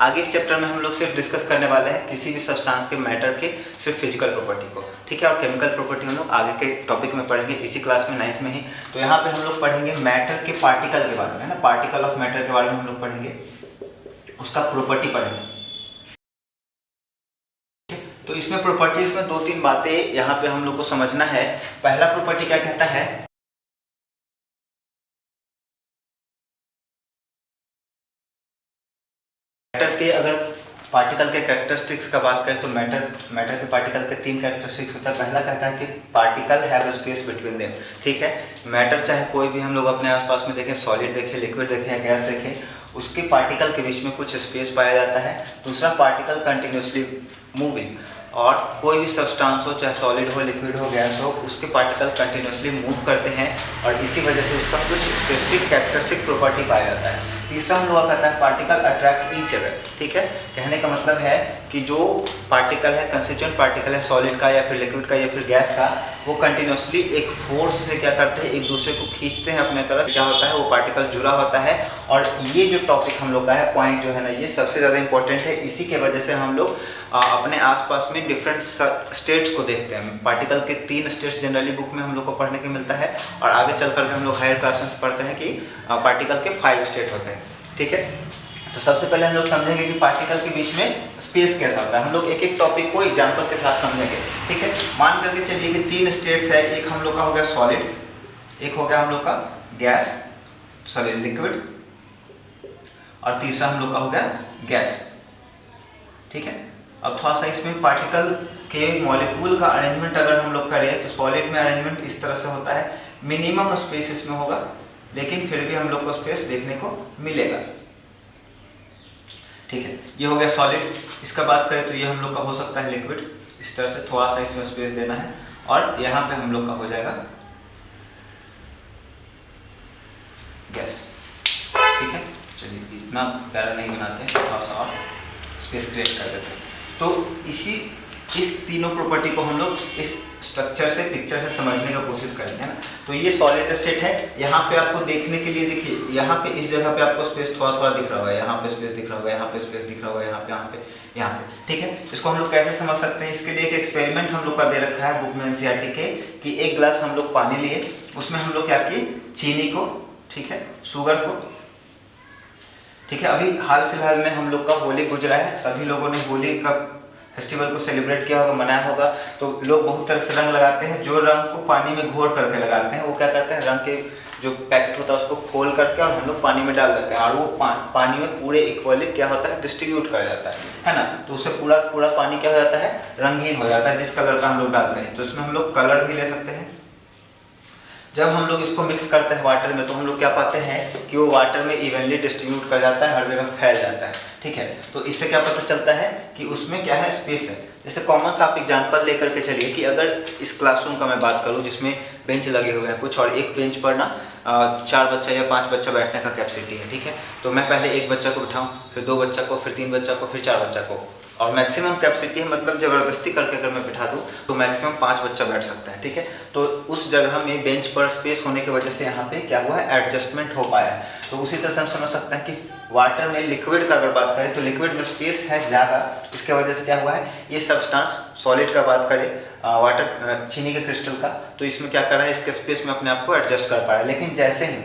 आगे इस चैप्टर में हम लोग सिर्फ डिस्कस करने वाले हैं किसी भी सब्सटेंस के मैटर के सिर्फ फिजिकल प्रॉपर्टी को, ठीक है। और केमिकल प्रॉपर्टी हम लोग आगे के टॉपिक में पढ़ेंगे, इसी क्लास में 9th में ही। तो यहाँ पे हम लोग पढ़ेंगे मैटर के पार्टिकल के बारे में, है ना, पार्टिकल ऑफ मैटर के बारे में हम लोग पढ़ेंगे, उसका प्रॉपर्टी पढ़ेंगे। तो इसमें प्रॉपर्टीज में 2-3 बातें यहाँ पे हम लोग को समझना है। पहला प्रॉपर्टी क्या कहता है, मैटर के अगर पार्टिकल के कैरेक्टरिस्टिक्स का बात करें तो मैटर के पार्टिकल के 3 कैरेक्टरिस्टिक्स होता है। पहला कहता है कि particle have space between them, ठीक है। मैटर चाहे कोई भी हम लोग अपने आसपास में देखें, सॉलिड देखें, लिक्विड देखें या गैस देखें, उसके पार्टिकल के बीच में कुछ स्पेस पाया जाता है। दूसरा, पार्टिकल कंटिन्यूसली मूविंग, और कोई भी सब्सटेंस हो, चाहे सॉलिड हो, लिक्विड हो, गैस हो, उसके पार्टिकल कंटिन्यूसली मूव करते हैं और इसी वजह से उसका कुछ स्पेसिफिक कैरेक्टरिस्टिक प्रॉपर्टी पाया जाता है। तीसरा हम लोग कहता है पार्टिकल अट्रैक्ट ईच अदर, ठीक है। कहने का मतलब है कि जो पार्टिकल है, कंस्टिट्यूएंट पार्टिकल है सॉलिड का या फिर लिक्विड का या फिर गैस का, वो कंटिन्यूसली एक फोर्स से क्या करते हैं, एक दूसरे को खींचते हैं अपने तरफ। क्या होता है, वो पार्टिकल जुड़ा होता है। और ये जो टॉपिक हम लोग का है, पॉइंट जो है ना, ये सबसे ज़्यादा इंपॉर्टेंट है। इसी के वजह से हम लोग अपने आसपास में डिफरेंट स्टेट्स को देखते हैं। पार्टिकल के 3 स्टेट्स जनरली बुक में हम लोग को पढ़ने को मिलता है, और आगे चल कर हम लोग हायर क्लास में पढ़ते हैं कि पार्टिकल के 5 स्टेट होते हैं, ठीक है। तो सबसे पहले हम लोग समझेंगे कि पार्टिकल के बीच में स्पेस कैसा होता है। हम लोग एक एक टॉपिक को एग्जाम्पल के साथ समझेंगे, ठीक है। मान करके चलिए कि 3 स्टेट्स है, एक हम लोग का हो गया सॉलिड, एक हो गया हम लोग का गैस सॉलिड लिक्विड, और तीसरा हम लोग का हो गया गैस, ठीक है। अब थोड़ा सा इसमें पार्टिकल के मॉलिक्यूल का अरेंजमेंट अगर हम लोग करें तो सॉलिड में अरेंजमेंट इस तरह से होता है, मिनिमम स्पेस इसमें होगा, लेकिन फिर भी हम लोग को स्पेस देखने को मिलेगा, ठीक है। ये हो गया सॉलिड। इसका बात करें तो ये हम लोग का हो सकता है लिक्विड, इस तरह से थोड़ा सा इसमें स्पेस देना है, और यहाँ पे हम लोग का हो जाएगा गैस, ठीक है। चलिए इतना प्यारा नहीं बनाते हैं, थोड़ा सा और स्पेस क्रिएट कर देते हैं। तो इस तीनों प्रॉपर्टी को हम लोग इस स्ट्रक्चर से, पिक्चर से समझने का कोशिश करेंगे, है ना। तो ये सॉलिड स्टेट है। यहाँ पे आपको देखने के लिए देखिए, यहाँ पे इस जगह पे आपको स्पेस थोड़ा थोड़ा दिख रहा होगा, यहाँ पे स्पेस दिख रहा होगा, यहाँ पे स्पेस दिख रहा होगा, यहाँ पे, ठीक है। इसको हम लोग कैसे समझ सकते हैं, इसके लिए एक एक्सपेरिमेंट हम लोग का दे रखा है बुक में एनसीईआरटी के, कि एक गिलास हम लोग पानी लिए, उसमें हम लोग क्या किए, चीनी को, ठीक है, शुगर को, ठीक है। अभी हाल फिलहाल में हम लोग का होली गुजरा है, सभी लोगों ने होली का फेस्टिवल को सेलिब्रेट किया होगा, मनाया होगा। तो लोग बहुत तरह से रंग लगाते हैं। जो रंग को पानी में घोर करके लगाते हैं, वो क्या करते हैं, रंग के जो पैकेट होता है उसको खोल करके और हम लोग पानी में डाल देते हैं, और वो पानी में पूरे इक्वली क्या होता है, डिस्ट्रीब्यूट कर जाता है ना। तो उससे पूरा पानी क्या हो जाता है, रंगीन हो जाता है, जिस कलर का हम लोग डालते हैं। तो इसमें हम लोग कलर भी ले सकते हैं। जब हम लोग इसको मिक्स करते हैं वाटर में, तो हम लोग क्या पाते हैं कि वो वाटर में इवनली डिस्ट्रीब्यूट कर जाता है, हर जगह फैल जाता है, ठीक है। तो इससे क्या पता चलता है कि उसमें क्या है, स्पेस है। जैसे कॉमन सा आप एग्जांपल लेकर के चलिए कि अगर इस क्लासरूम का मैं बात करूं जिसमें बेंच लगे हुए हैं कुछ, और एक बेंच पर ना 4 बच्चा या 5 बच्चा बैठने का कैपेसिटी है, ठीक है। तो मैं पहले एक बच्चा को बिठाऊँ, फिर 2 बच्चा को, फिर 3 बच्चा को, फिर 4 बच्चा को, और मैक्सिमम कैपेसिटी है, मतलब ज़बरदस्ती करके अगर मैं बिठा दूँ तो मैक्सिमम 5 बच्चा बैठ सकता है, ठीक है। तो उस जगह में बेंच पर स्पेस होने की वजह से यहाँ पे क्या हुआ है, एडजस्टमेंट हो पाया है। तो उसी तरह से हम समझ सकते हैं कि वाटर में, लिक्विड का अगर बात करें तो लिक्विड में स्पेस है ज़्यादा, इसके वजह से क्या हुआ है, ये सब्सटेंस सॉलिड का बात करें, वाटर चीनी के क्रिस्टल का, तो इसमें क्या कर रहा है, इसके स्पेस में अपने आप को एडजस्ट कर पा रहा है। लेकिन जैसे ही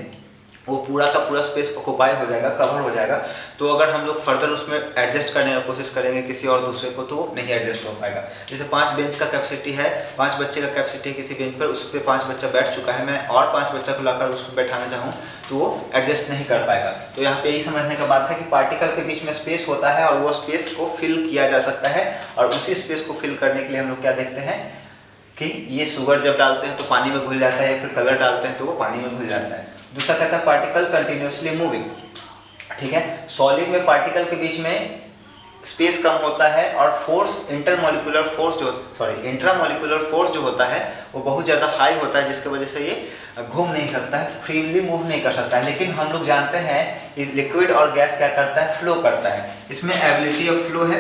वो पूरा का पूरा स्पेस ऑक्युपाई हो जाएगा, कवर हो जाएगा, तो अगर हम लोग फर्दर उसमें एडजस्ट करने की कोशिश करेंगे किसी और दूसरे को, तो वो नहीं एडजस्ट हो पाएगा। जैसे 5 बेंच का कैपेसिटी है, 5 बच्चे का कैपेसिटी है किसी बेंच पर, उस पर 5 बच्चा बैठ चुका है, मैं और 5 बच्चा को लाकर उसको बैठाना चाहूँ तो वो एडजस्ट नहीं कर पाएगा। तो यहाँ पे यही समझने का बात है कि पार्टिकल के बीच में स्पेस होता है, और वो स्पेस को फिल किया जा सकता है, और उसी स्पेस को फिल करने के लिए हम लोग क्या देखते हैं कि ये शुगर जब डालते हैं तो पानी में घुल जाता है, या फिर कलर डालते हैं तो वो पानी में घुल जाता है। दूसरा कहता है पार्टिकल कंटिन्यूसली मूविंग, ठीक है। सॉलिड में पार्टिकल के बीच में स्पेस कम होता है, और फोर्स, इंटरमोलिकुलर फोर्स जो होता है वो बहुत ज़्यादा हाई होता है, जिसकी वजह से ये घूम नहीं सकता है, फ्रीली मूव नहीं कर सकता है। लेकिन हम लोग जानते हैं कि लिक्विड और गैस क्या करता है, फ्लो करता है। इसमें एबिलिटी ऑफ फ्लो है,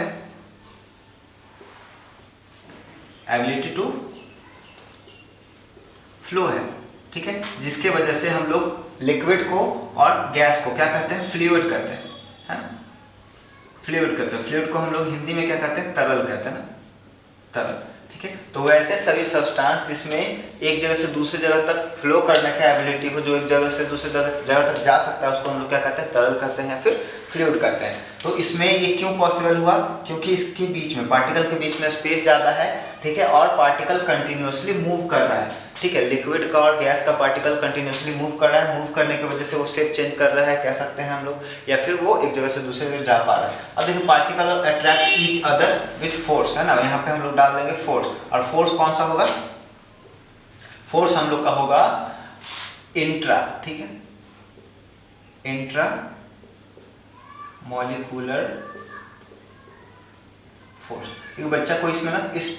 एबिलिटी टू फ्लो है, ठीक है, जिसके वजह से हम लोग लिक्विड को और गैस को क्या कहते हैं, फ्लूइड कहते हैं, है ना। फ्लूइड कहते हैं। फ्लूइड को हम लोग हिंदी में क्या कहते हैं, तरल कहते हैं ना, तरल, ठीक है। तो वैसे सभी सब्सटेंस जिसमें एक जगह से दूसरी जगह तक फ्लो करने का एबिलिटी हो, जो एक जगह से दूसरी जगह तक जा सकता है, उसको हम लोग क्या कहते हैं, तरल कहते हैं या फिर फ्लूइड कहते हैं। तो इसमें ये क्यों पॉसिबल हुआ, क्योंकि इसके बीच में, पार्टिकल के बीच में स्पेस ज़्यादा है, ठीक है, और पार्टिकल कंटिन्यूसली मूव कर रहा है, ठीक है। लिक्विड का और गैस का पार्टिकल कंटिन्यूसली मूव कर रहा है, मूव करने की वजह से वो शेप चेंज कर रहा है, कह सकते हैं हम लोग, या फिर वो एक जगह से दूसरी जगह जा पा रहा है। अब देखिए, particle attract each other with force, है ना, यहाँ पे हम लोग डाल देंगे फोर्स, और फोर्स कौन सा होगा, फोर्स हम लोग का होगा इंट्रा, ठीक है, इंट्रा मॉलिक्यूलर फोर्स। क्योंकि बच्चा को इसमें ना इस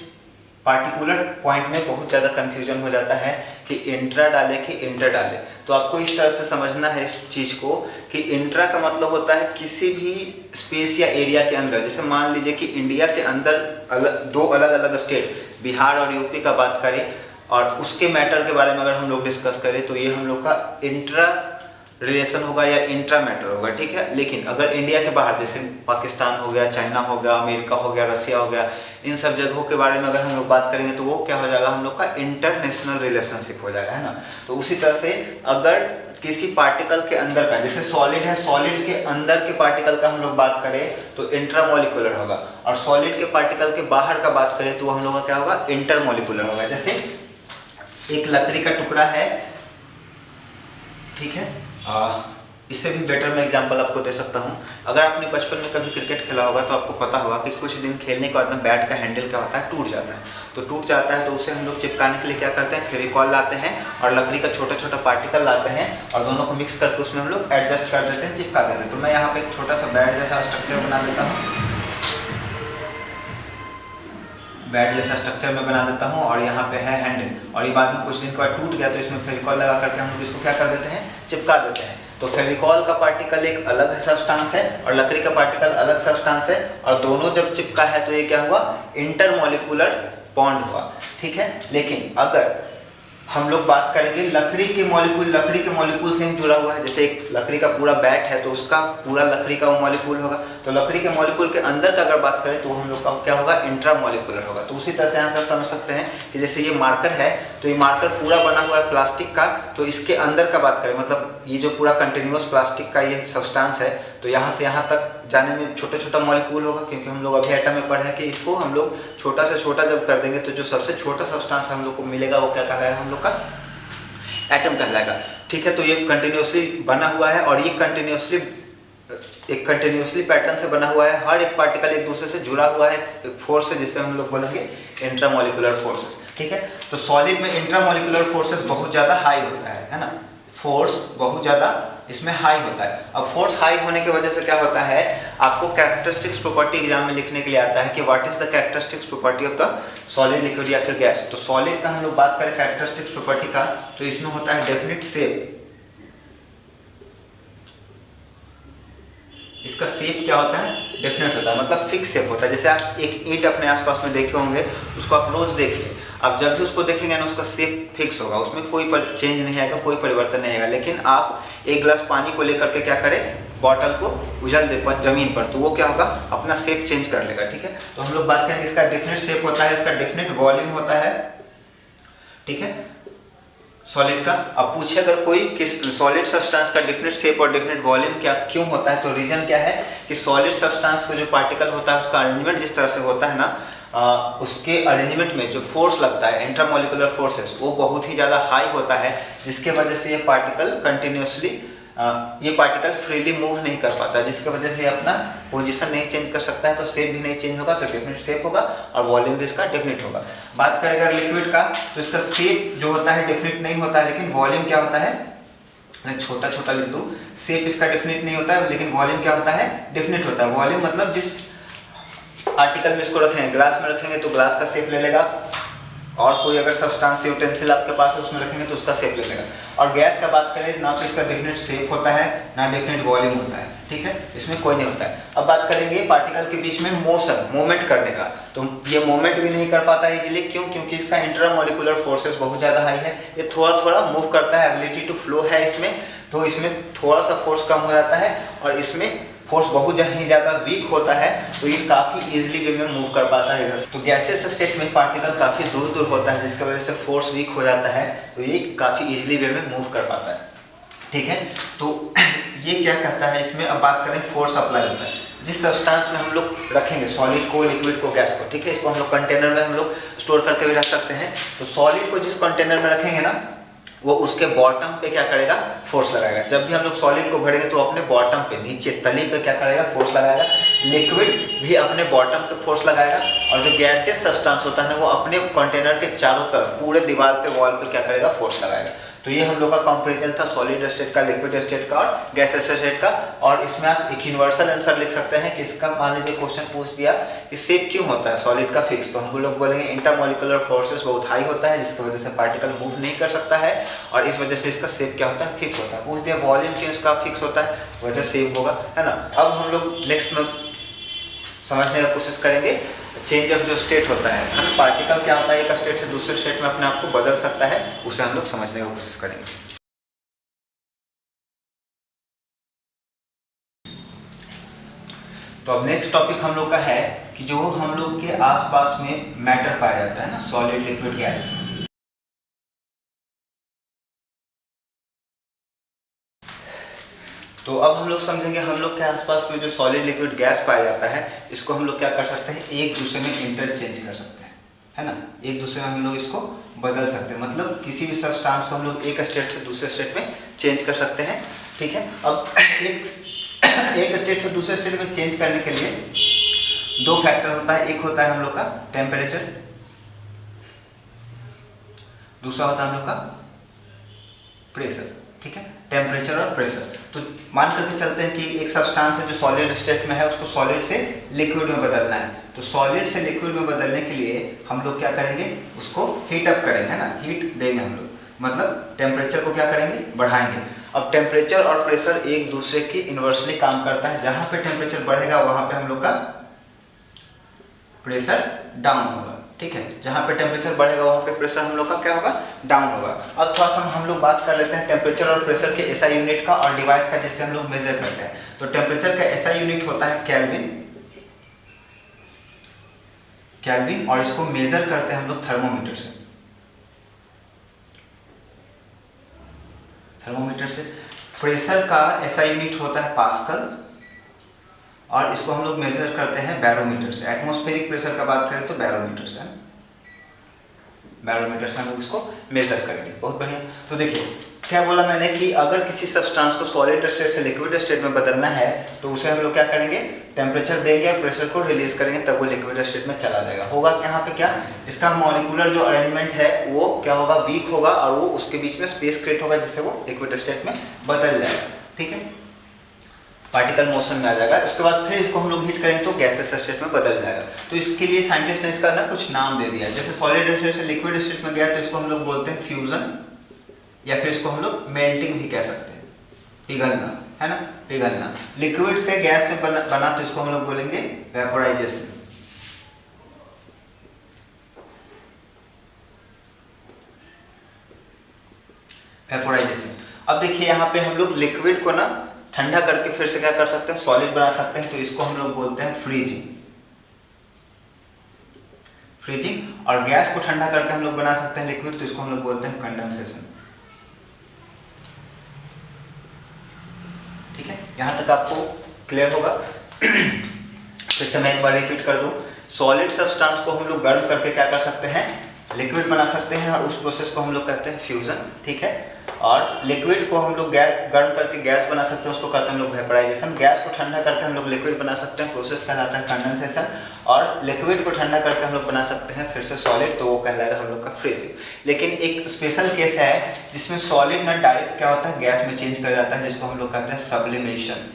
पार्टिकुलर पॉइंट में बहुत ज़्यादा कंफ्यूजन हो जाता है कि इंट्रा डाले कि इंटर डाले। तो आपको इस तरह से समझना है इस चीज़ को कि इंट्रा का मतलब होता है किसी भी स्पेस या एरिया के अंदर, जैसे मान लीजिए कि इंडिया के अंदर दो अलग अलग स्टेट, बिहार और यूपी का बात करें, और उसके मैटर के बारे में अगर हम लोग डिस्कस करें, तो ये हम लोग का इंट्रा रिलेशन होगा या इंट्रा मैटर होगा, ठीक है। लेकिन अगर इंडिया के बाहर, जैसे पाकिस्तान हो गया, चाइना हो गया, अमेरिका हो गया, रसिया हो गया, इन सब जगहों के बारे में अगर हम लोग बात करेंगे, तो वो क्या हो जाएगा, हम लोग का इंटरनेशनल रिलेशनशिप हो जाएगा, है ना। तो उसी तरह से अगर किसी पार्टिकल के अंदर का, जैसे सॉलिड है, सॉलिड के अंदर के पार्टिकल का हम लोग बात करें तो इंट्रामोलिकुलर होगा, और सॉलिड के पार्टिकल के बाहर का बात करें तो हम लोग का क्या होगा, इंटरमोलिकुलर होगा। जैसे एक लकड़ी का टुकड़ा है, ठीक है, इससे भी बेटर मैं एग्जांपल आपको दे सकता हूँ। अगर आपने बचपन में कभी क्रिकेट खेला होगा तो आपको पता होगा कि कुछ दिन खेलने के बाद में बैट का हैंडल क्या होता है, टूट जाता है। तो टूट जाता है तो उसे हम लोग चिपकाने के लिए क्या करते हैं, फेविकॉल लाते हैं और लकड़ी का छोटा छोटा पार्टिकल लाते हैं और दोनों को मिक्स करके उसमें हम लोग एडजस्ट कर देते हैं, चिपका देते हैं। तो मैं यहाँ पे एक छोटा सा बैट जैसा स्ट्रक्चर बना देता हूँ, बैट जैसा स्ट्रक्चर में बना देता हूँ, और यहाँ पे है हैंडल, और ये बाद में कुछ दिन के बाद टूट गया तो इसमें फेविकॉल लगा करके हम लोग इसको क्या कर देते हैं, चिपका देते हैं। तो फेविकॉल का पार्टिकल एक अलग सब्सटेंस है और लकड़ी का पार्टिकल अलग सब्सटेंस है, और दोनों जब चिपका है तो ये क्या हुआ, इंटरमोलिकुलर बॉन्ड हुआ, ठीक है। लेकिन अगर हम लोग बात करेंगे लकड़ी के मॉलिक्यूल से ही जुड़ा हुआ है, जैसे एक लकड़ी का पूरा बैट है तो उसका पूरा लकड़ी का मॉलिक्यूल होगा, तो लकड़ी के मॉलिक्यूल के अंदर का अगर बात करें तो हम लोग का क्या होगा, इंट्रामोलिकुलर होगा। तो उसी तरह से यहाँ से समझ सकते हैं कि जैसे ये मार्कर है तो ये मार्कर पूरा बना हुआ है प्लास्टिक का, तो इसके अंदर का बात करें, मतलब ये जो पूरा कंटिन्यूअस प्लास्टिक का ये सब्सटेंस है, तो यहाँ से यहाँ तक जाने में छोटा छोटा मॉलिक्यूल होगा, क्योंकि हम लोग अभी एटम में पढ़े हैं कि इसको हम लोग छोटा से छोटा जब कर देंगे तो जो सबसे छोटा सब्सटेंस हम लोग को मिलेगा वो क्या कहलाएगा, हम लोग का एटम कहलाएगा, ठीक है। तो ये कंटिन्यूसली बना हुआ है और ये कंटिन्यूसली पैटर्न से बना हुआ है, हर एक पार्टिकल एक दूसरे से जुड़ा हुआ है एक फोर्स से, जिससे हम लोग बोलेंगे इंट्रामोलिकुलर फोर्सेस, ठीक है। तो सॉलिड में इंट्रामोलिकुलर फोर्सेस बहुत ज़्यादा हाई होता है ना, फोर्स बहुत ज़्यादा इसमें हाई होता है। अब फोर्स हाई होने की वजह से क्या होता है, आपको कैरेक्टरिस्टिक्स प्रॉपर्टी एग्जाम में लिखने के लिए आता है कि what is the characteristics property of the solid, liquid या फिर गैस। तो सॉलिड का हम लोग बात करें कैरेक्टरिस्टिक्स प्रॉपर्टी का, तो इसमें होता है डेफिनिट शेप। इसका शेप क्या होता है, डेफिनेट होता है, मतलब फिक्स शेप होता है। जैसे आप एक ईंट अपने आसपास में देखे होंगे, उसको आप रोज देखिए, आप जब भी उसको देखेंगे ना उसका शेप फिक्स होगा, उसमें कोई चेंज नहीं आएगा, कोई परिवर्तन नहीं आएगा। लेकिन आप एक गिलास पानी को लेकर के क्या करें, बॉटल को उछल दे जमीन पर, तो वो क्या होगा, अपना शेप चेंज कर लेगा, ठीक है। तो हम लोग बात करेंगे इसका डेफिनेट शेप होता है, इसका डेफिनेट वॉल्यूम होता है, ठीक है, सॉलिड का। अब पूछे अगर कोई किस सॉलिड सब्सटेंस का डेफिनेट शेप और डेफिनेट वॉल्यूम क्या क्यों होता है, तो रीजन क्या है कि सॉलिड सब्सटेंस का जो पार्टिकल होता है उसका अरेंजमेंट जिस तरह से होता है ना, उसके अरेंजमेंट में जो फोर्स लगता है इंट्रामोलिकुलर फोर्सेस वो बहुत ही ज़्यादा हाई होता है, जिसके वजह से ये पार्टिकल कंटिन्यूसली ये पार्टिकल फ्रीली मूव नहीं कर पाता, जिसकी वजह से ये अपना पोजीशन नहीं चेंज कर सकता है, तो शेप भी नहीं चेंज होगा, तो डेफिनेट शेप होगा और वॉल्यूम भी इसका डेफिनेट होगा। बात करें अगर लिक्विड का, तो इसका शेप जो होता है डेफिनेट नहीं होता है, लेकिन वॉल्यूम क्या होता है, मैं छोटा छोटा लिख दूँ, शेप इसका डेफिनेट नहीं होता है, लेकिन वॉल्यूम क्या होता है, डेफिनेट होता है। वॉल्यूम मतलब जिस आर्टिकल में इसको रखेंगे, ग्लास में रखेंगे तो ग्लास का शेप ले लेगा, और कोई अगर सब्सटेंस यूटेंसिल आपके पास है उसमें रखेंगे तो उसका शेप ले लेगा। और गैस का बात करें ना तो इसका डेफिनेट शेप होता है ना डेफिनेट वॉल्यूम होता है, ठीक है, इसमें कोई नहीं होता है। अब बात करेंगे पार्टिकल के बीच में मोशन, मूवमेंट करने का, तो ये मूवमेंट भी नहीं कर पाता है इजीली, क्यों, क्योंकि इसका इंट्रामोलिकुलर फोर्सेस बहुत ज़्यादा हाई है, ये थोड़ा थोड़ा मूव करता है, एबिलिटी टू फ्लो है इसमें, तो इसमें थोड़ा सा फोर्स कम हो जाता है और इसमें फोर्स बहुत ही ज़्यादा वीक होता है तो ये काफ़ी इजीली वे में मूव कर पाता है इधर। तो गैसेस स्टेट में पार्टिकल काफ़ी दूर दूर होता है जिसकी वजह से फोर्स वीक हो जाता है तो ये काफ़ी इजीली वे में मूव कर पाता है। ठीक है, तो ये क्या कहता है इसमें, अब बात करें फोर्स अप्लाई होता है जिस सब्सटेंस में हम लोग रखेंगे सॉलिड को, लिक्विड को, गैस को। ठीक है, इसको हम लोग कंटेनर में हम लोग स्टोर करके भी रख सकते हैं। तो सॉलिड को जिस कंटेनर में रखेंगे ना वो उसके बॉटम पे क्या करेगा, फोर्स लगाएगा। जब भी हम लोग सॉलिड को भरेंगे तो अपने बॉटम पे, नीचे तली पे क्या करेगा, फोर्स लगाएगा। लिक्विड भी अपने बॉटम पे फोर्स लगाएगा और जो गैसियस सब्सटेंस होता है ना वो अपने कंटेनर के चारों तरफ पूरे दीवार पे, वॉल पे क्या करेगा, फोर्स लगाएगा। तो ये हम लोग का कंपैरिजन था सॉलिड स्टेट का, लिक्विड स्टेट का और गैसेस स्टेट का। और इसमें आप एक यूनिवर्सल आंसर लिख सकते हैं कि इसका मान लीजिए क्वेश्चन पूछ दिया कि शेप क्यों होता है सॉलिड का फिक्स, तो हम लोग बोलेंगे इंटरमॉलिक्यूलर फोर्सेस बहुत हाई होता है जिसकी वजह से पार्टिकल मूव नहीं कर सकता है और इस वजह से इसका शेप क्या होता है, फिक्स होता है। पूछ दिया वॉल्यूम क्यों इसका फिक्स होता है, वजह शेप होगा, है ना। अब हम लोग नेक्स्ट में समझने की कोशिश करेंगे चेंज ऑफ जो स्टेट होता है, पार्टिकल क्या होता है, एक स्टेट से दूसरे स्टेट में अपने आप को बदल सकता है, उसे हम लोग समझने की कोशिश करेंगे। तो अब नेक्स्ट टॉपिक हम लोग का है कि जो हम लोग के आसपास में मैटर पाया जाता है ना, सॉलिड, लिक्विड, गैस। तो अब हम लोग समझेंगे हम लोग के आसपास में जो सॉलिड, लिक्विड, गैस पाया जाता है इसको हम लोग क्या कर सकते हैं, एक दूसरे में इंटरचेंज कर सकते हैं, है ना। एक दूसरे में हम लोग इसको बदल सकते हैं, मतलब किसी भी सब्सटेंस को हम लोग एक स्टेट से दूसरे स्टेट में चेंज कर सकते हैं। ठीक है, अब एक स्टेट से दूसरे स्टेट में चेंज करने के लिए दो फैक्टर होता है, एक होता है हम लोग का टेम्परेचर, दूसरा होता है हम लोग का प्रेशर। ठीक है, टेम्परेचर और प्रेशर। तो मान करके चलते हैं कि एक सब्सटेंस है जो सॉलिड स्टेट में है उसको सॉलिड से लिक्विड में बदलना है। तो सॉलिड से लिक्विड में बदलने के लिए हम लोग क्या करेंगे, उसको हीट अप करेंगे, है ना, हीट देंगे हम लोग, मतलब टेम्परेचर को क्या करेंगे, बढ़ाएंगे। अब टेम्परेचर और प्रेशर एक दूसरे के इन्वर्सली काम करता है, जहां पे टेम्परेचर बढ़ेगा वहां पे हम लोग का प्रेशर डाउन होगा। ठीक है, जहां पे टेम्परेचर बढ़ेगा वहां पे प्रेशर हम लोग का क्या होगा, डाउन होगा। अब थोड़ा सा हम लोग बात कर लेते हैं टेम्परेचर और प्रेशर के एसआई यूनिट का और डिवाइस का जिससे हम लोग मेजर करते हैं। तो टेम्परेचर का एसआई यूनिट होता है केल्विन, केल्विन, और इसको मेजर करते हैं हम लोग थर्मोमीटर से, थर्मोमीटर से। प्रेशर का एसआई यूनिट होता है पास्कल और इसको हम लोग मेजर करते हैं बैरोमीटर से। एटमॉस्फेरिक प्रेशर का बात करें तो बैरोमीटर से, बैरोमीटर से हम लोग इसको मेजर करेंगे। बहुत बढ़िया। तो देखिए क्या बोला मैंने कि अगर किसी सब्सटेंस को सॉलिड स्टेट से लिक्विड स्टेट में बदलना है तो उसे हम लोग क्या करेंगे, टेम्परेचर देंगे और प्रेशर को रिलीज करेंगे, तब वो लिक्विड स्टेट में चला जाएगा। होगा यहाँ पे क्या, इसका मॉलिक्यूलर जो अरेंजमेंट है वो क्या होगा, वीक होगा और वो उसके बीच में स्पेस क्रिएट होगा जिससे वो लिक्विड स्टेट में बदल जाएगा। ठीक है, पार्टिकल मोशन में आ जाएगा। इसके बाद फिर इसको हम लोग हीट करेंगे तो गैसेस स्टेट में बदल जाएगा। तो इसके लिए साइंटिस्ट ने इसका ना कुछ नाम दे दिया, जैसे सॉलिड स्टेट से लिक्विड स्टेट में गया तो इसको हम लोग बोलते हैं फ्यूजन, या फिर इसको हम लोग मेल्टिंग भी कह सकते हैं, पिघलना, है ना, पिघलना। लिक्विड से गैस में बना तो इसको हम लोग बोलेंगे वेपोराइजेशन। वेपोराइजेशन। अब देखिए यहाँ पे हम लोग लिक्विड को ना ठंडा करके फिर से क्या कर सकते हैं, सॉलिड बना सकते हैं, तो इसको हम लोग बोलते हैं फ्रीजिंग, फ्रीजिंग। और गैस को ठंडा करके हम लोग बना सकते हैं लिक्विड, तो इसको हम लोग बोलते हैं कंडेंसेशन। ठीक है, यहाँ तक आपको क्लियर होगा। फिर से मैं एक बार रिपीट कर दूं, सॉलिड सब्सटेंस को हम लोग गर्म करके क्या कर सकते हैं, लिक्विड बना सकते हैं और उस प्रोसेस को हम लोग कहते हैं फ्यूजन। ठीक है, और लिक्विड को हम लोग गर्म करके गैस बना सकते हैं, उसको कहते हैं हम लोग वेपोराइजेशन। गैस को ठंडा करके हम लोग लिक्विड बना सकते हैं, प्रोसेस कहलाता है कंडेंसेशन। और लिक्विड को ठंडा करके हम लोग बना सकते हैं फिर से सॉलिड, तो वो कहलाएगा हम लोग का फ्रीजिंग। लेकिन एक स्पेशल केस है जिसमें सॉलिड ना डायरेक्ट क्या होता है, गैस में चेंज कर जाता है, जिसको हम लोग कहते हैं सब्लिमेशन,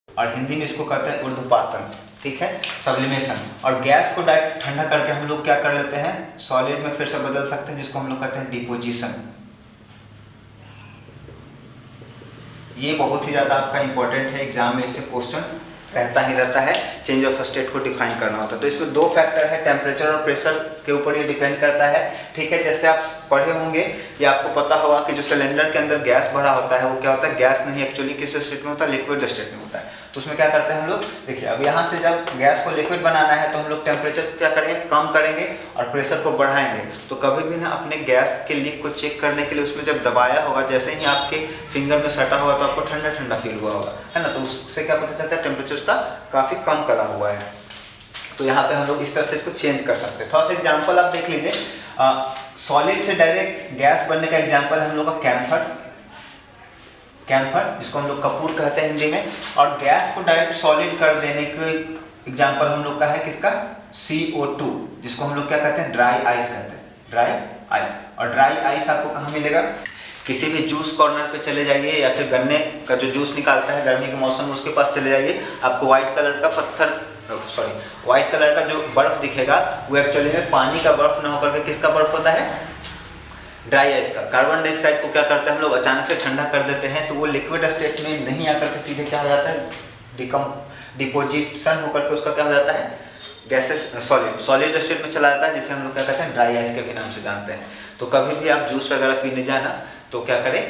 और हिंदी में इसको कहते हैं ऊर्ध्वपातन। ठीक है, सब्लिमेशन। और गैस को डायरेक्ट ठंडा करके हम लोग क्या कर लेते हैं, सॉलिड में फिर से बदल सकते हैं, जिसको हम लोग कहते हैं डिपोजिशन। ये बहुत ही ज़्यादा आपका इंपॉर्टेंट है, एग्जाम में इससे क्वेश्चन रहता ही रहता है, चेंज ऑफ स्टेट को डिफाइन करना होता है। तो इसमें दो फैक्टर है, टेम्परेचर और प्रेशर के ऊपर ये डिपेंड करता है। ठीक है, जैसे आप पढ़े होंगे या आपको पता होगा कि जो सिलेंडर के अंदर गैस भरा होता है वो क्या होता है, गैस नहीं, एक्चुअली किस स्टेट में होता है, लिक्विड स्टेट में होता है। तो उसमें क्या करते हैं हम लोग, देखिए अब यहाँ से जब गैस को लिक्विड बनाना है तो हम लोग टेम्परेचर क्या करेंगे, कम करेंगे और प्रेशर को बढ़ाएंगे। तो कभी भी ना अपने गैस के लीक को चेक करने के लिए उसमें जब दबाया होगा, जैसे ही आपके फिंगर में सटा होगा तो आपको ठंडा ठंडा फील हुआ होगा, है ना। तो उससे क्या पता चलता है टेम्परेचर उसका काफ़ी कम करा हुआ है। तो यहाँ पे हम लोग इस तरह से इसको चेंज कर सकते हैं। थोड़ा सा एग्जाम्पल आप देख लीजिए, सॉलिड से डायरेक्ट गैस बनने का एग्जाम्पल हम लोग का कैम्फर, जिसको हम लोग कपूर कहते हैं हिंदी में, और गैस को डायरेक्ट सॉलिड कर देने के एग्जाम्पल हम लोग का है किसका, CO2, जिसको हम लोग क्या कहते हैं, ड्राई आइस कहते हैं, ड्राई आइस। और ड्राई आइस आपको कहाँ मिलेगा, किसी भी जूस कॉर्नर पे चले जाइए या फिर गन्ने का जो जूस निकालता है गर्मी के मौसम में उसके पास चले जाइए, आपको व्हाइट कलर का जो बर्फ दिखेगा वो एक्चुअली में पानी का बर्फ ना होकर के किसका बर्फ होता है, ड्राई आइस का। कार्बन डाइऑक्साइड को क्या करते हैं हम लोग, अचानक से ठंडा कर देते हैं तो वो लिक्विड स्टेट में नहीं आकर के सीधे क्या हो जाता है, डिपोजिशन होकर के उसका क्या हो जाता है, गैसेस सॉलिड स्टेट में चला जाता है, जिसे हम लोग क्या कहते हैं, ड्राई आइस के भी नाम से जानते हैं। तो कभी भी आप जूस वगैरह पीने जाए ना तो क्या करें,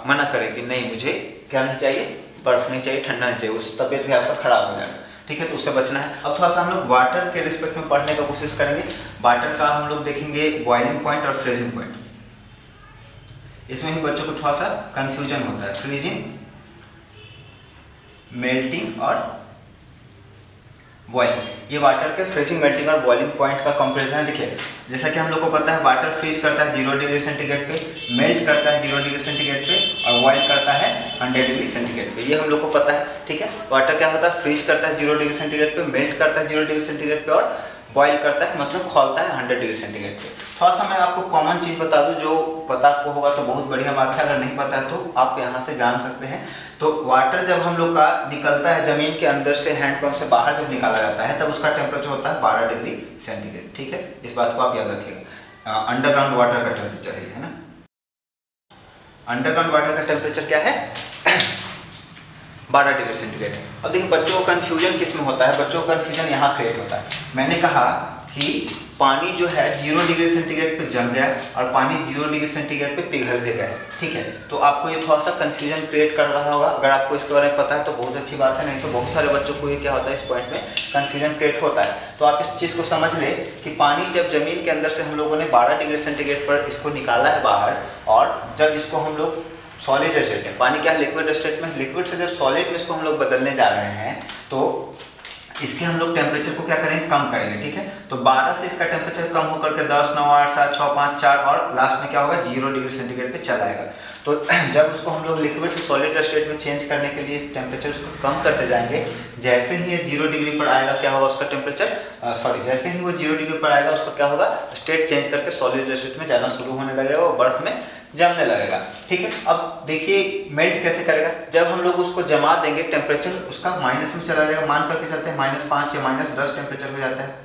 मना करें कि नहीं मुझे क्या नहीं चाहिए, बर्फ नहीं चाहिए, ठंडा नहीं चाहिए, उस तबीयत भी आपका खराब हो जाएगा, ठीक है। तो उससे बचना है। अब थोड़ा सा हम लोग वाटर के रिस्पेक्ट में पढ़ने का कोशिश करेंगे। वाटर का हम लोग देखेंगे बॉइलिंग पॉइंट और फ्रीजिंग पॉइंट। इसमें भी बच्चों को थोड़ा सा कंफ्यूजन होता है, फ्रीजिंग, मेल्टिंग और बॉइलिंग। ये वाटर के फ्रीजिंग, मेल्टिंग और बॉइलिंग पॉइंट का कंपैरिजन है। देखिए जैसा कि हम लोग को पता है वाटर फ्रीज करता है 0 डिग्री सेंटीग्रेड पे, मेल्ट करता है 0 डिग्री सेंटीग्रेड पे और बॉइल करता है 100 डिग्री सेंटीग्रेड पे, ये हम लोग को पता है, ठीक है। वाटर क्या होता है, फ्रीज करता है 0 डिग्री सेंटीग्रेड पे, मेल्ट करता है 0 डिग्री सेंटीग्रेड पे और बॉइल करता है मतलब खौलता है 100 डिग्री सेंटीग्रेड पे। थोड़ा सा मैं आपको कॉमन चीज़ बता दूं, जो पता आपको होगा तो बहुत बढ़िया बात है, अगर नहीं पता है तो आप यहाँ से जान सकते हैं। तो वाटर जब हम लोग का निकलता है ज़मीन के अंदर से, हैंडपम्प से बाहर जब निकाला जाता है तब उसका टेम्परेचर होता है 12 डिग्री सेंटीग्रेड, ठीक है। इस बात को आप याद रखिएगा। अंडरग्राउंड वाटर का टेम्परेचर है ना, अंडरग्राउंड वाटर का टेम्परेचर क्या है 12 डिग्री सेंटीग्रेड। अब देखिए बच्चों को कन्फ्यूजन किस में होता है, बच्चों को कन्फ्यूजन यहाँ क्रिएट होता है। मैंने कहा कि पानी जो है 0 डिग्री सेंटीग्रेड पे जम गया और पानी 0 डिग्री सेंटीग्रेड पे पिघल भी गया, ठीक है। तो आपको ये थोड़ा सा कन्फ्यूजन क्रिएट कर रहा होगा। अगर आपको इसके बारे में पता है तो बहुत अच्छी बात है, नहीं तो बहुत सारे बच्चों को ये क्या होता है, इस पॉइंट में कन्फ्यूजन क्रिएट होता है। तो आप इस चीज़ को समझ ले कि पानी जब जमीन के अंदर से हम लोगों ने 12 डिग्री सेंटीग्रेड पर इसको निकाला है बाहर, और जब इसको हम लोग सॉलिड स्टेट में, पानी क्या है लिक्विड स्टेट में, लिक्विड से जब सॉलिड में इसको हम लोग बदलने जा रहे हैं तो इसके हम लोग टेम्परेचर को क्या करेंगे, कम करेंगे, ठीक है। तो 12 से इसका टेम्परेचर कम होकर के 10, 9, 8, 7, 6, 5, 4 और लास्ट में क्या होगा 0 डिग्री सेंटीग्रेड पे चला आएगा। तो जब उसको हम लोग लिक्विड से सॉलिड स्टेट में चेंज करने के लिए टेम्परेचर उसको कम करते जाएंगे, जैसे ही ये 0 डिग्री पर आएगा क्या होगा उसका टेम्परेचर, जैसे ही वो 0 डिग्री पर आएगा उसका क्या होगा, स्टेट चेंज करके सॉलिड स्टेट में जाना शुरू होने लगेगा, वो बर्फ में जमने लगेगा, ठीक है। अब देखिए मेल्ट कैसे करेगा, जब हम लोग उसको जमा देंगे टेम्परेचर उसका माइनस में चला जाएगा, मान करके चलते हैं -5 या -10 टेम्परेचर हो जाता है,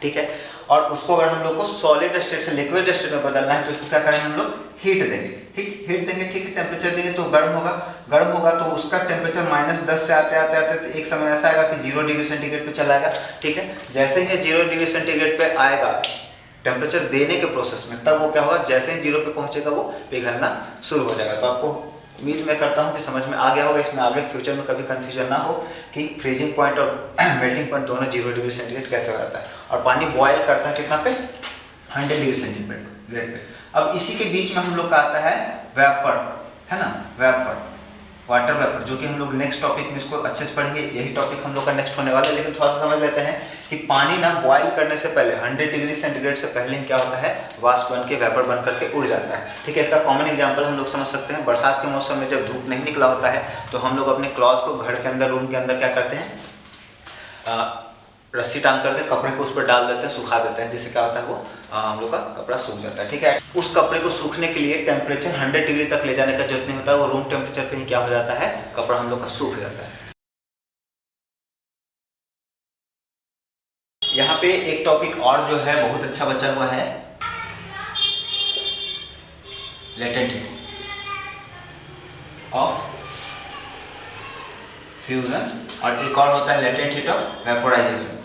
ठीक है। और उसको अगर हम लोग को सॉलिड स्टेट से लिक्विड स्टेट में बदलना है तो उसको क्या करेंगे हम लोग, हीट देंगे, हीट देंगे, ठीक है। टेम्परेचर देंगे तो गर्म होगा तो उसका टेम्परेचर -10 से आते आते एक समय ऐसा आएगा कि 0 डिग्री सेंटीग्रेड पे चला आएगा, ठीक है। जैसे ही 0 डिग्री सेंटीग्रेड पे आएगा टेम्परेचर देने के प्रोसेस में, तब वो क्या होगा, जैसे ही 0 पे पहुंचेगा वो पिघलना शुरू हो जाएगा। तो आपको उम्मीद मैं करता हूं कि समझ में आ गया होगा। इसमें आगे फ्यूचर में कभी कंफ्यूजन ना हो कि फ्रीजिंग पॉइंट और मेल्टिंग पॉइंट दोनों 0 डिग्री सेंटीग्रेड कैसे हो जाता है। और पानी बॉयल करता है कितना पे, 100 डिग्री सेंटीग्रेड पे। अब इसी के बीच में हम लोग का आता है वेपर, है ना, वेपर, वाटर वेपर, जो कि हम लोग नेक्स्ट टॉपिक में इसको अच्छे से पढ़ेंगे। यही टॉपिक हम लोग का नेक्स्ट होने वाला है। लेकिन थोड़ा सा समझ लेते हैं कि पानी ना बॉयल करने से पहले 100 डिग्री सेंटीग्रेड से पहले क्या होता है, वाष्प बन के वेपर बन करके उड़ जाता है, ठीक है। इसका कॉमन एग्जांपल हम लोग समझ सकते हैं, बरसात के मौसम में जब धूप नहीं निकला होता है तो हम लोग अपने क्लॉथ को घर के अंदर, रूम के अंदर क्या करते हैं, रस्सी टांग करके कपड़े को उस पर डाल देते हैं, सुखा देते हैं, जिससे क्या होता है वो हम लोग का कपड़ा सूख जाता है, ठीक है। उस कपड़े को सूखने के लिए टेम्परेचर 100 डिग्री तक ले जाने का जरूरत नहीं होता है, वो रूम टेम्परेचर पे ही क्या हो जाता है, कपड़ा हम लोग का सूख जाता है। यहाँ पे एक टॉपिक और जो है बहुत अच्छा बचा हुआ है, लेटेंट हीट ऑफ फ्यूजन, और एक और होता है लेटेंट हीट ऑफ वेपोराइजेशन।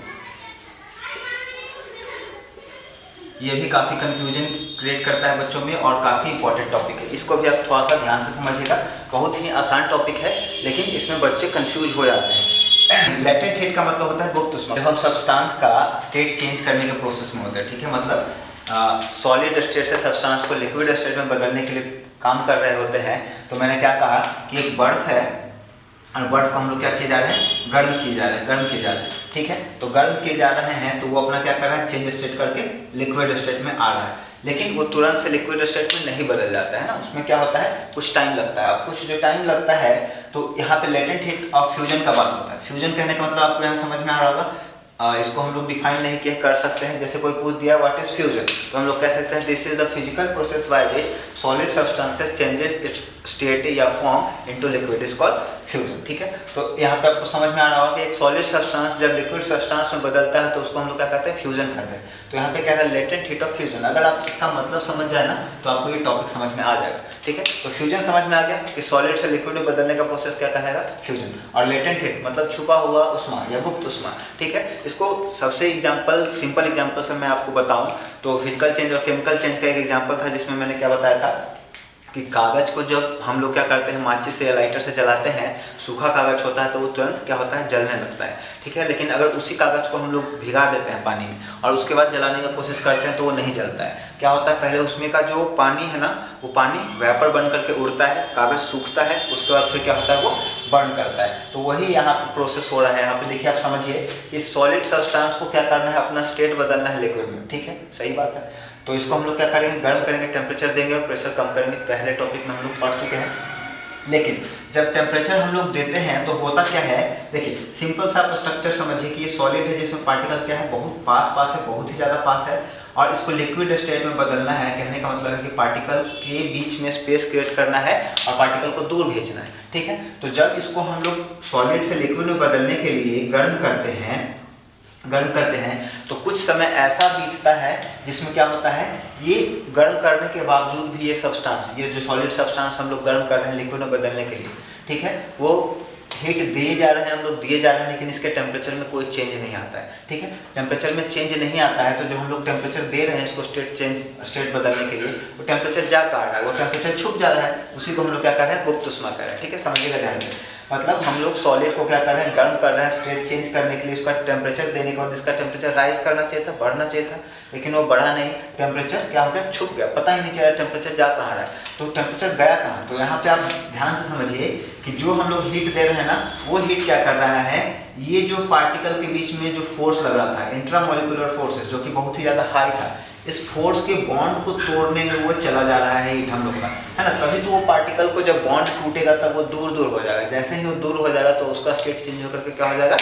ये भी काफ़ी कन्फ्यूजन क्रिएट करता है बच्चों में और काफ़ी इंपॉर्टेंट टॉपिक है। इसको भी आप थोड़ा सा ध्यान से समझिएगा, बहुत ही आसान टॉपिक है लेकिन इसमें बच्चे कंफ्यूज हो जाते हैं। लैटेंट हीट का मतलब होता है गुप्त ऊष्मा। जब हम सब्सटेंस का स्टेट चेंज करने के प्रोसेस में होते हैं, ठीक है, मतलब सॉलिड स्टेट से सब्सटेंस को लिक्विड स्टेट में बदलने के लिए काम कर रहे होते हैं। तो मैंने क्या कहा कि एक बर्फ है और बर्फ को हम लोग क्या किए जा रहे हैं, गर्म किए जा रहे हैं, ठीक है। तो गर्म किए जा रहे हैं तो वो अपना क्या कर रहा है, चेंज स्टेट करके लिक्विड स्टेट में आ रहा है, लेकिन वो तुरंत से लिक्विड स्टेट में नहीं बदल जाता है ना, उसमें क्या होता है, कुछ टाइम लगता है। अब कुछ जो टाइम लगता है तो यहाँ पे लेटेंट हीट ऑफ फ्यूजन का बात होता है। फ्यूजन कहने का मतलब आपको यहाँ समझ में आ रहा होगा। इसको हम लोग डिफाइन नहीं किया कर सकते हैं। जैसे कोई पूछ दिया व्हाट इज फ्यूजन, तो हम लोग कह सकते हैं this is the physical process by which solid substances changes its state या form into liquid is called fusion, ठीक है। तो यहाँ पे आपको समझ में आ रहा होगा कि एक सॉलिड सब्सटेंस जब लिक्विड सब्सटेंस में बदलता है तो उसको हम लोग क्या कहते हैं, फ्यूजन कहते हैं। तो यहाँ पे कह रहा है लेटेंट हीट ऑफ फ्यूजन। अगर आप इसका मतलब समझ जाए ना तो आपको ये टॉपिक समझ में आ जाएगा, ठीक है। तो फ्यूजन समझ में आ गया कि सॉलिड से लिक्विड में बदलने का प्रोसेस क्या कहलाएगा, फ्यूजन। और लेटेंट हीट मतलब छुपा हुआ ऊष्मा या गुप्त ऊष्मा, ठीक है। इसको सबसे सिंपल एग्जांपल से मैं आपको बताऊं तो फिजिकल चेंज और केमिकल चेंज का एक एग्जांपल था जिसमें मैंने क्या बताया था कि कागज को जब हम लोग क्या करते हैं, माचिस से या लाइटर से जलाते हैं, सूखा कागज होता है तो वो तुरंत क्या होता है, जलने लगता है, ठीक है। लेकिन अगर उसी कागज को हम लोग भिगा देते हैं पानी में और उसके बाद जलाने की कोशिश करते हैं तो वो नहीं जलता है। क्या होता है, पहले उसमें का जो पानी है ना, वो पानी वेपर बन करके उड़ता है, कागज सूखता है, उसके बाद फिर क्या होता है, वो बर्न करता है। तो वही यहाँ पे प्रोसेस हो रहा है। यहाँ पे देखिए, आप समझिए कि सॉलिड सब्सटेंस को क्या करना है, अपना स्टेट बदलना है लिक्विड में, ठीक है, सही बात है। तो इसको हम लोग क्या करेंगे, गर्म करेंगे, टेम्परेचर देंगे और प्रेशर कम करेंगे। पहले टॉपिक में हम लोग पढ़ चुके हैं। लेकिन जब टेम्परेचर हम लोग देते हैं तो होता क्या है, देखिए सिंपल सा आप स्ट्रक्चर समझिए कि ये सॉलिड है जिसमें पार्टिकल क्या है, बहुत पास है, बहुत ही ज़्यादा पास है, और इसको लिक्विड स्टेट में बदलना है। कहने का मतलब है कि पार्टिकल के बीच में स्पेस क्रिएट करना है और पार्टिकल को दूर भेजना है, ठीक है। तो जब इसको हम लोग सॉलिड से लिक्विड में बदलने के लिए गर्म करते हैं तो कुछ समय ऐसा बीतता है जिसमें क्या होता है, ये गर्म करने के बावजूद भी ये सब्सटेंस, ये जो सॉलिड सब्सटेंस हम लोग गर्म कर रहे हैं लिक्विड में बदलने के लिए, ठीक है, वो हीट दिए जा रहे हैं, हम लोग दिए जा रहे हैं, लेकिन इसके टेम्परेचर में कोई चेंज नहीं आता है, ठीक है। टेम्परेचर में चेंज नहीं आता है तो जो हम लोग टेम्परेचर दे रहे हैं इसको स्टेट बदलने के लिए, वो टेम्परेचर जा कहाँ रहा है, वो टेम्परेचर छुप जा रहा है, उसी को हम लोग क्या कर रहे हैं, गुप्त ऊष्मा कर रहे हैं, ठीक है, समझिएगा ध्यान से। मतलब हम लोग सॉलिड को क्या कर रहे हैं, गर्म कर रहे हैं स्टेट चेंज करने के लिए, इसका टेम्परेचर देने के बाद इसका टेम्परेचर राइज करना चाहिए था, बढ़ना चाहिए था, लेकिन वो बढ़ा नहीं, टेम्परेचर क्या हो गया, छुप गया, पता ही नहीं चला टेम्परेचर जा कहाँ रहा है, तो टेम्परेचर गया कहाँ। तो यहाँ पे आप ध्यान से समझिए कि जो हम लोग हीट दे रहे हैं ना, वो हीट क्या कर रहा है, ये जो पार्टिकल के बीच में जो फोर्स लग रहा था, इंट्रामोलिकुलर फोर्सेस, जो कि बहुत ही ज़्यादा हाई था, इस फोर्स के बॉन्ड को तोड़ने में वो चला जा रहा है हीट हम लोग का, है ना। तभी तो वो पार्टिकल को जब बॉन्ड टूटेगा तब वो दूर हो जाएगा। जैसे ही वो दूर हो जाएगा तो उसका स्टेट चेंज होकर के क्या हो जाएगा,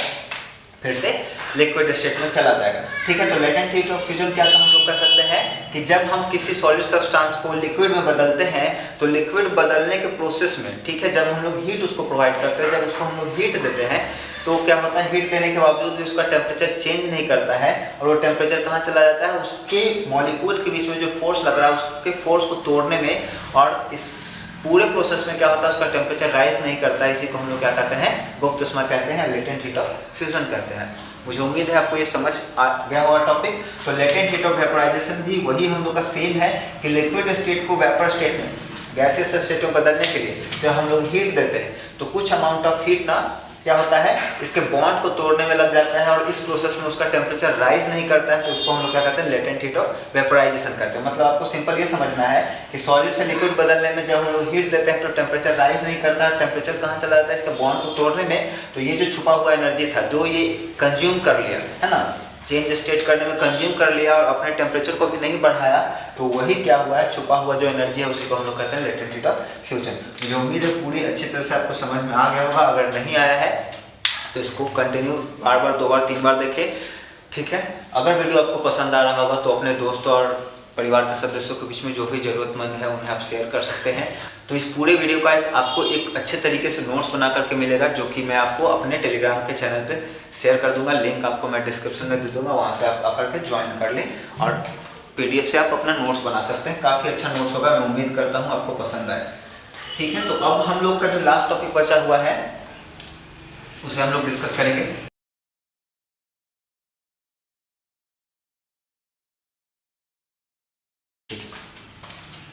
फिर से लिक्विड स्टेट में चला जाएगा, ठीक है। तो लेटेंट हीट ऑफ फ्यूजन क्या हम लोग कर सकते हैं कि जब हम किसी सॉलिड सब्सटेंस को लिक्विड में बदलते हैं तो लिक्विड बदलने के प्रोसेस में, ठीक है, जब हम लोग हीट उसको प्रोवाइड करते हैं, जब उसको हम लोग हीट देते हैं तो क्या होता है, हीट देने के बावजूद भी उसका टेम्परेचर चेंज नहीं करता है और वो टेम्परेचर कहाँ चला जाता है, उसके मॉलिक्यूल के बीच में जो फोर्स लग रहा है उसके फोर्स को तोड़ने में, और इस पूरे प्रोसेस में क्या होता है, उसका टेम्परेचर राइज नहीं करता है। इसी को हम लोग क्या कहते हैं, गुप्त ऊष्मा कहते हैं, लेटेंट हीट ऑफ फ्यूजन कहते हैं। मुझे उम्मीद है आपको ये समझ आ गया होगा टॉपिक। तो लेटेंट हीट ऑफ वेपोराइजेशन भी वही हम लोग का सेम है कि लिक्विड स्टेट को वेपर स्टेट में, गैसेस स्टेट में बदलने के लिए जब हम लोग हीट देते हैं तो कुछ अमाउंट ऑफ हीट ना क्या होता है, इसके बॉन्ड को तोड़ने में लग जाता है और इस प्रोसेस में उसका टेम्परेचर राइज नहीं करता है, तो उसको हम लोग क्या कहते हैं, लेटेंट हीट ऑफ वेपोराइजेशन करते हैं। मतलब आपको सिंपल ये समझना है कि सॉलिड से लिक्विड बदलने में जब हम लोग हीट देते हैं तो टेम्परेचर राइज नहीं करता है, टेम्परेचर कहाँ चला जाता है, इसके बॉन्ड को तोड़ने में। तो ये जो छुपा हुआ एनर्जी था, जो ये कंज्यूम कर लिया है ना, चेंज स्टेट करने में कंज्यूम कर लिया और अपने टेम्परेचर को भी नहीं बढ़ाया, तो वही क्या हुआ है, छुपा हुआ जो एनर्जी है उसी को हम लोग कहते हैं लेटेंट हीट ऑफ फ्यूजन। मुझे उम्मीद है पूरी अच्छी तरह से आपको समझ में आ गया होगा। अगर नहीं आया है तो इसको कंटिन्यू बार 2 बार 3 बार देखें, ठीक है। अगर वीडियो आपको पसंद आ रहा होगा तो अपने दोस्तों और परिवार के सदस्यों के बीच में जो भी ज़रूरतमंद है उन्हें आप शेयर कर सकते हैं। तो इस पूरे वीडियो का आपको एक अच्छे तरीके से नोट्स बना करके मिलेगा, जो कि मैं आपको अपने टेलीग्राम के चैनल पे शेयर कर दूंगा। लिंक आपको मैं डिस्क्रिप्शन में दे दूंगा, वहाँ से आप आकर के ज्वाइन कर लें और PDF से आप अपना नोट्स बना सकते हैं। काफ़ी अच्छा नोट्स होगा, मैं उम्मीद करता हूँ आपको पसंद आए, ठीक है। तो अब हम लोग का जो लास्ट टॉपिक बचा हुआ है उसे हम लोग डिस्कस करेंगे।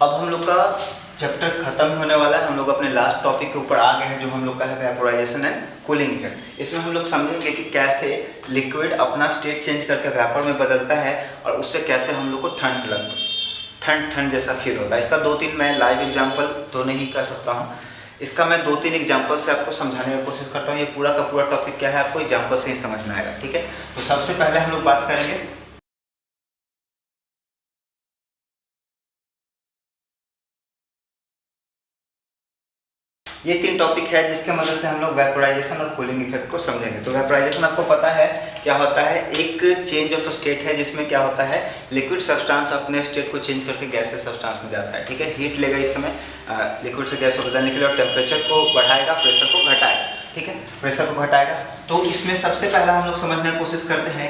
अब हम लोग का चैप्टर खत्म होने वाला है, हम लोग अपने लास्ट टॉपिक के ऊपर आ गए हैं जो हम लोग का है वेपोराइजेशन एंड कूलिंग इफेक्ट। इसमें हम लोग समझेंगे कि कैसे लिक्विड अपना स्टेट चेंज करके वेपर में बदलता है और उससे कैसे हम लोग को ठंड जैसा फील होता है। इसका 2-3 मैं लाइव एग्जांपल तो नहीं कर सकता हूँ, इसका मैं 2-3 एग्जांपल से आपको समझाने की कोशिश करता हूँ। ये पूरा का पूरा टॉपिक क्या है आपको एग्जांपल से ही समझ में आएगा, ठीक है। तो सबसे पहले हम लोग बात करेंगे ये 3 टॉपिक है जिसके मदद से हम लोग वेपोराइजेशन और कूलिंग इफेक्ट को समझेंगे। तो वेपोराइजेशन आपको पता है क्या होता है, एक चेंज ऑफ स्टेट है जिसमें क्या होता है लिक्विड सब्सटेंस अपने स्टेट को चेंज करके गैसेस सब्सटेंस में जाता है, ठीक है। हीट लेगा इस समय लिक्विड से गैस को बदलने के लिए और टेम्परेचर को बढ़ाएगा, प्रेशर को घटाएगा, ठीक है, प्रेशर को घटाएगा। तो इसमें सबसे पहले हम लोग समझने की कोशिश करते हैं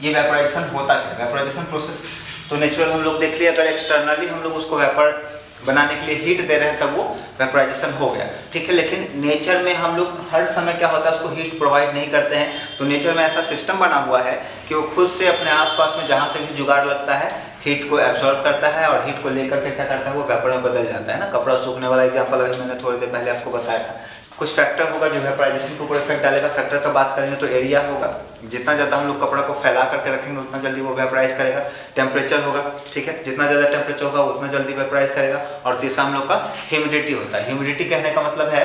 ये वेपोराइजेशन होता क्या। वेपोराइजेशन प्रोसेस तो नेचुरल हम लोग देख लिया, अगर एक्सटर्नली हम लोग उसको वेपर बनाने के लिए हीट दे रहे हैं तब वो वेपोराइजेशन हो गया, ठीक है। लेकिन नेचर में हम लोग हर समय क्या होता है उसको हीट प्रोवाइड नहीं करते हैं। तो नेचर में ऐसा सिस्टम बना हुआ है कि वो खुद से अपने आसपास में जहाँ से भी जुगाड़ लगता है हीट को एब्जॉर्ब करता है और हीट को लेकर के क्या करता है वो वेपर में बदल जाता है ना। कपड़ा सूखने वाला एग्जाम्पल अभी मैंने थोड़ी देर पहले आपको बताया था। कुछ फैक्टर होगा जो वेपोराइजेशन के ऊपर इफेक्ट डालेगा। फैक्टर का बात करेंगे तो एरिया होगा, जितना ज़्यादा हम लोग कपड़ा को फैला करके रखेंगे उतना जल्दी वो वेपोराइज करेगा। टेम्परेचर होगा, ठीक है, जितना ज़्यादा टेम्परेचर होगा उतना जल्दी वेपोराइज करेगा। और तीसरा हम लोग का ह्यूमिडिटी होता है। ह्यूमिडिटी कहने का मतलब है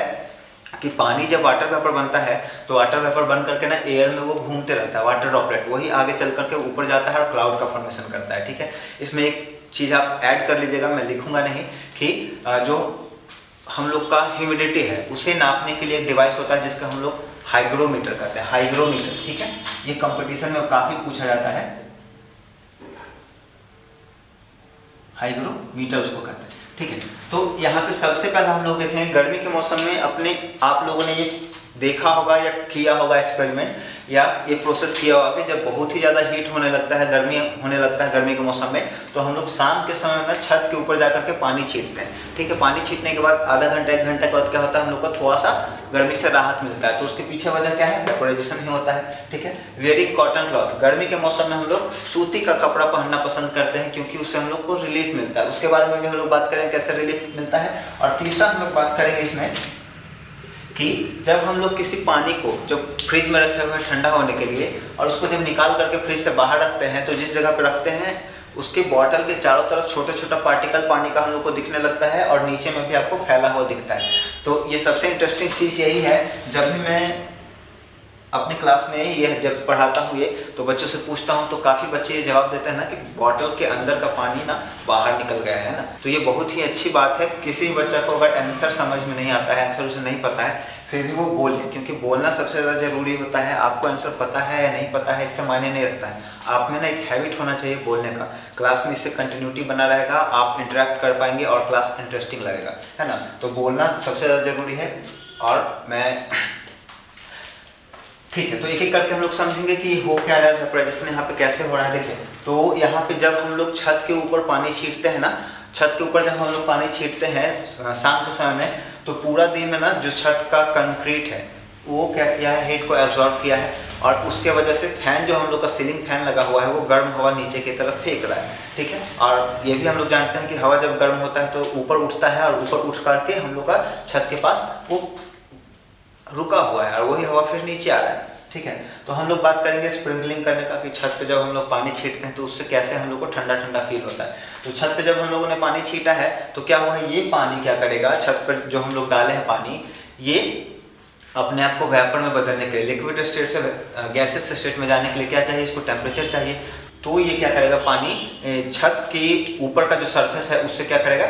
कि पानी जब वाटर वेपर बनता है तो वाटर वेपर बन करके ना एयर में वो घूमते रहता है, वाटर ड्रॉपलेट वही आगे चल करके ऊपर जाता है और क्लाउड का फॉर्मेशन करता है, ठीक है। इसमें एक चीज़ आप ऐड कर लीजिएगा, मैं लिखूंगा नहीं, कि जो हम लोग का ह्यूमिडिटी है उसे नापने के लिए एक डिवाइस होता है जिसका हम लोग हाइग्रोमीटर कहते हैं, हाइग्रोमीटर, ठीक है। ये कंपटीशन में काफ़ी पूछा जाता है, हाइग्रोमीटर उसको कहते हैं, ठीक है। तो यहाँ पे सबसे पहले हम लोग देखेंगे गर्मी के मौसम में अपने आप लोगों ने ये देखा होगा या किया होगा एक्सपेरिमेंट या ये प्रोसेस किया होगा कि जब बहुत ही ज़्यादा हीट होने लगता है, गर्मी होने लगता है गर्मी के मौसम में, तो हम लोग शाम के समय में छत के ऊपर जाकर के पानी छींटते हैं, ठीक है। पानी छींटने के बाद आधा घंटा 1 घंटे के बाद क्या होता है हम लोग को थोड़ा सा गर्मी से राहत मिलता है। तो उसके पीछे वजह क्या है, वेपोराइजेशन ही होता है, ठीक है। वेयरिंग कॉटन क्लॉथ, गर्मी के मौसम में हम लोग सूती का कपड़ा पहनना पसंद करते हैं क्योंकि उससे हम लोग को रिलीफ मिलता है। उसके बारे में भी हम लोग बात करेंगे कैसे रिलीफ मिलता है। और तीसरा हम लोग बात करेंगे इसमें कि जब हम लोग किसी पानी को जो फ्रिज में रखे हुए ठंडा होने के लिए और उसको जब निकाल करके फ्रिज से बाहर रखते हैं तो जिस जगह पे रखते हैं उसके बॉटल के चारों तरफ छोटे छोटा पार्टिकल पानी का हम लोग को दिखने लगता है और नीचे में भी आपको फैला हुआ दिखता है। तो ये सबसे इंटरेस्टिंग चीज़ यही है, जब भी मैं अपने क्लास में ये जब पढ़ाता हूँ ये तो बच्चों से पूछता हूँ तो काफ़ी बच्चे ये जवाब देते हैं ना कि बॉटल के अंदर का पानी ना बाहर निकल गया है ना। तो ये बहुत ही अच्छी बात है। किसी बच्चा को अगर आंसर समझ में नहीं आता है, आंसर उसे नहीं पता है, फिर भी वो बोले, क्योंकि बोलना सबसे ज़्यादा ज़रूरी होता है। आपको आंसर पता है या नहीं पता है इससे मायने नहीं रखता है, आप में ना एक हैबिट होना चाहिए बोलने का। क्लास में इससे कंटिन्यूटी बना रहेगा, आप इंटरेक्ट कर पाएंगे और क्लास इंटरेस्टिंग लगेगा, है ना। तो बोलना सबसे ज़्यादा ज़रूरी है। और मैं ठीक है, तो एक एक करके हम लोग समझेंगे कि हो क्या रहा है, वेपोराइजेशन यहाँ पे कैसे हो रहा है। देखिए, तो यहाँ पे जब हम लोग छत के ऊपर पानी छींटते हैं ना, छत के ऊपर जब हम लोग पानी छींटते हैं शाम के समय में, तो पूरा दिन में ना जो छत का कंक्रीट है वो क्या किया है, हीट को एब्जॉर्ब किया है और उसके वजह से फैन जो हम लोग का सीलिंग फैन लगा हुआ है वो गर्म हवा नीचे की तरफ फेंक रहा है, ठीक है। और ये भी हम लोग जानते हैं कि हवा जब गर्म होता है तो ऊपर उठता है और ऊपर उठ करके हम लोग का छत के पास वो रुका हुआ है और वही हवा फिर नीचे आ रहा है, ठीक है। तो हम लोग बात करेंगे स्प्रिंकलिंग करने का कि छत पे जब हम लोग पानी छींटते हैं तो उससे कैसे हम लोग को ठंडा ठंडा फील होता है। तो छत पे जब हम लोगों ने पानी छींटा है तो क्या हुआ है, ये पानी क्या करेगा, छत पर जो हम लोग डाले हैं पानी, ये अपने आप को वेपर में बदलने के लिए, लिक्विड स्टेट से गैसेस स्टेट में जाने के लिए क्या चाहिए, इसको टेम्परेचर चाहिए। तो ये क्या करेगा, पानी छत के ऊपर का जो सरफेस है उससे क्या करेगा,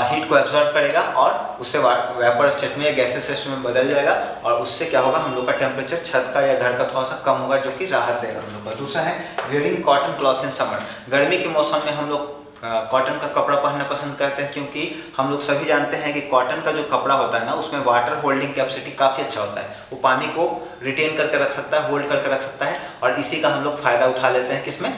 हीट को एब्जॉर्ब करेगा और उससे वेपर स्टेट में या गैसेस स्टेट में बदल जाएगा और उससे क्या होगा, हम लोग का टेम्परेचर छत का या घर का थोड़ा सा कम होगा जो कि राहत देगा हम लोग का। दूसरा है wearing cotton cloth in summer, गर्मी के मौसम में हम लोग कॉटन का कपड़ा पहनना पसंद करते हैं क्योंकि हम लोग सभी जानते हैं कि कॉटन का जो कपड़ा होता है ना उसमें वाटर होल्डिंग कैपेसिटी काफ़ी अच्छा होता है, वो पानी को रिटेन करके रख सकता है, होल्ड करके रख सकता है और इसी का हम लोग फ़ायदा उठा लेते हैं। किसमें,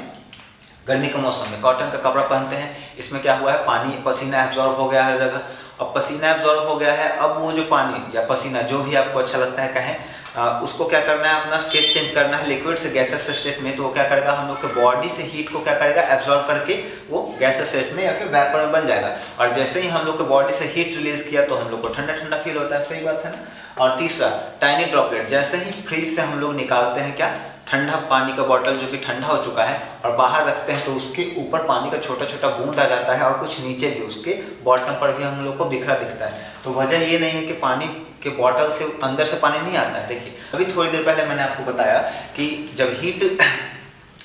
गर्मी के मौसम में कॉटन का कपड़ा पहनते हैं। इसमें क्या हुआ है, पानी पसीना एब्जॉर्ब हो गया हर जगह। अब पसीना एब्जॉर्ब हो गया है, अब वो जो पानी या पसीना जो भी आपको अच्छा लगता है कहें, उसको क्या करना है, अपना स्टेट चेंज करना है लिक्विड से गैसेस स्टेट में, तो वो क्या करेगा, हम लोग के बॉडी से हीट को क्या करेगा, एब्जॉर्ब करके वो गैसेस स्टेट में या फिर वेपर में बन जाएगा। और जैसे ही हम लोग के बॉडी से हीट रिलीज किया तो हम लोग को ठंडा ठंडा फील होता है, सही बात है ना। और तीसरा टाइनी ड्रॉपलेट, जैसे ही फ्रिज से हम लोग निकालते हैं क्या, ठंडा पानी का बॉटल जो कि ठंडा हो चुका है और बाहर रखते हैं तो उसके ऊपर पानी का छोटा छोटा बूंद आ जाता है और कुछ नीचे भी उसके बॉटम पर भी हम लोग को बिखरा दिखता है। तो वजह ये नहीं है कि पानी के बॉटल से अंदर से पानी नहीं आता है। देखिए अभी थोड़ी देर पहले मैंने आपको बताया कि जब हीट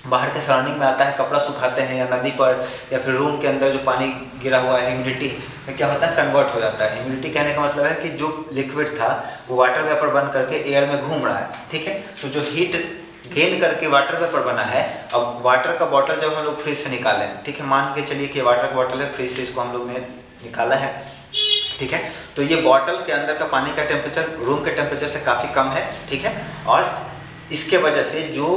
बाहर के सराउंडिंग में आता है, कपड़ा सुखाते हैं या नदी पर या फिर रूम के अंदर जो पानी गिरा हुआ है ह्यूमिडिटी में क्या होता है, कन्वर्ट हो जाता है। ह्यूमिडिटी कहने का मतलब है कि जो लिक्विड था वो वाटर वेपर बन करके एयर में घूम रहा है, ठीक है। तो जो हीट गेन करके वाटर वेपर बना है, अब वाटर का बॉटल जब हम लोग फ्रिज से निकाले, ठीक है, मान के चलिए कि वाटर का बॉटल है, फ्रिज से इसको हम लोग ने निकाला है, ठीक है। तो ये बॉटल के अंदर का पानी का टेम्परेचर रूम के टेम्परेचर से काफ़ी कम है, ठीक है। और इसके वजह से जो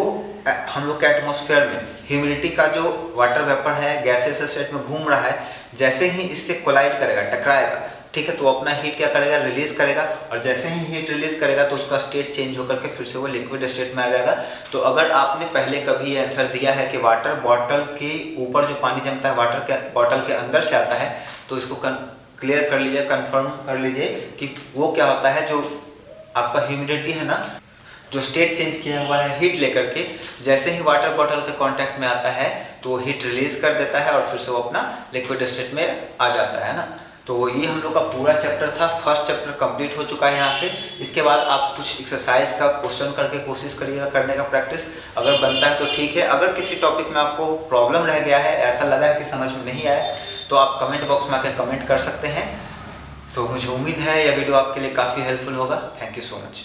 हम लोग के एटमॉस्फेयर में ह्यूमिडिटी का जो वाटर वेपर है गैसेस स्टेट में घूम रहा है, जैसे ही इससे कोलाइड करेगा, टकराएगा, ठीक है, तो अपना हीट क्या करेगा, रिलीज करेगा। और जैसे ही हीट रिलीज करेगा तो उसका स्टेट चेंज होकर के फिर से वो लिक्विड स्टेट में आ जाएगा। तो अगर आपने पहले कभी ये आंसर दिया है कि वाटर बॉटल के ऊपर जो पानी जमता है वाटर के बॉटल के अंदर से आता है, तो इसको क्लियर कर लीजिए, कंफर्म कर लीजिए कि वो क्या होता है, जो आपका ह्यूमिडिटी है ना, जो स्टेट चेंज किया हुआ है हीट लेकर के, जैसे ही वाटर बॉटल के कांटेक्ट में आता है तो हीट रिलीज कर देता है और फिर से वो अपना लिक्विड स्टेट में आ जाता है ना। तो ये हम लोग का पूरा चैप्टर था, फर्स्ट चैप्टर कंप्लीट हो चुका है यहाँ से। इसके बाद आप कुछ एक्सरसाइज का क्वेश्चन करके कोशिश करिएगा करने का प्रैक्टिस, अगर बनता है तो ठीक है। अगर किसी टॉपिक में आपको प्रॉब्लम रह गया है, ऐसा लगा है कि समझ में नहीं आया, तो आप कमेंट बॉक्स में आकर कमेंट कर सकते हैं। तो मुझे उम्मीद है यह वीडियो आपके लिए काफ़ी हेल्पफुल होगा। Thank you so much.